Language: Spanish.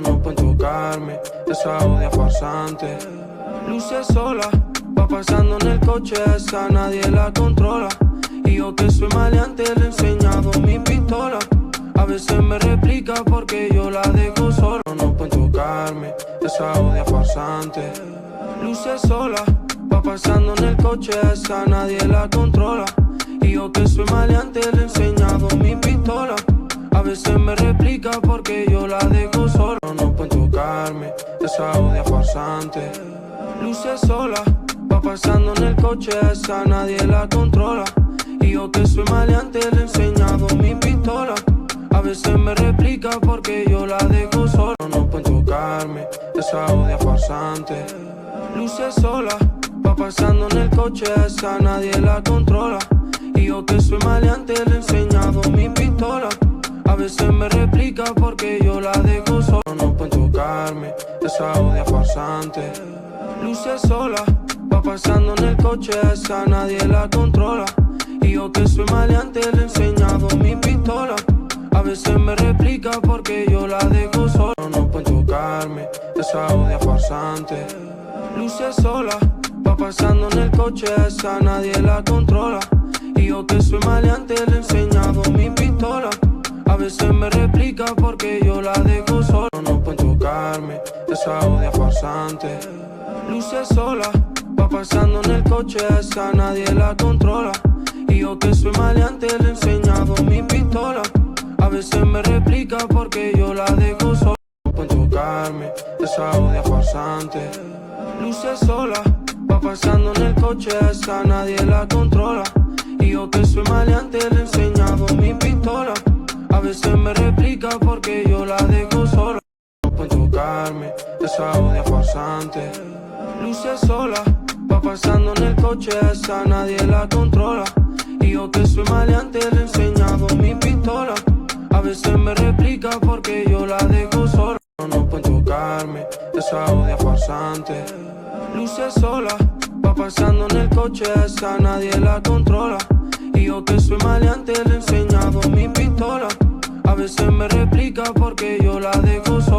No pueden tocarme, esa odia farsante. Luce sola, va pasando en el coche, esa nadie la controla. Y yo que soy maleante le he enseñado mi pistola. A veces me replica porque yo la dejo sola. No pueden tocarme, esa odia farsante. Luce sola, va pasando en el coche, esa nadie la controla. Y yo que soy maleante le he enseñado mi pistola. A veces me replica porque yo la dejo sola. No pueden tocarme, esa odia farsante. Luce sola, va pasando en el coche, esa nadie la controla. Y yo que soy maleante le he enseñado mi pistola. A veces me replica porque yo la dejo sola. No pueden tocarme, esa odia farsante. Luce sola, va pasando en el coche, esa nadie la controla. Y yo que soy maleante le he enseñado mi pistola. A veces me replica porque yo la dejo sola. No pueden tocarme, esa odia farsante. Luce sola, va pasando en el coche, esa nadie la controla. Y yo que soy maleante le he enseñado mi pistola. A veces me replica porque yo la dejo sola. No pueden tocarme, esa odia farsante. Luce sola, va pasando en el coche, esa nadie la controla. Y yo que soy maleante le he enseñado mi pistola. A veces me replica porque yo la dejo sola. No pueden tocarme, esa odia farsante. Luce sola, va pasando en el coche, esa nadie la controla. Y yo que soy maleante le he enseñado mi pistola. A veces me replica porque yo la dejo sola. No pueden tocarme, esa odia farsante. Luce sola, va pasando en el coche, esa nadie la controla. Y yo que soy maleante le he enseñado mi pistola. A veces me replica porque yo la dejo sola. No pueden tocarme, esa odia farsante. Luce sola, va pasando en el coche, esa nadie la controla. Y yo que soy maleante le he enseñado mi pistola. A veces me replica porque yo la dejo sola. No pueden tocarme, esa odia farsante. Luce sola, va pasando en el coche, esa nadie la controla. Y yo que soy maleante le he enseñado mi pistola. A veces me replica porque yo la dejo sola.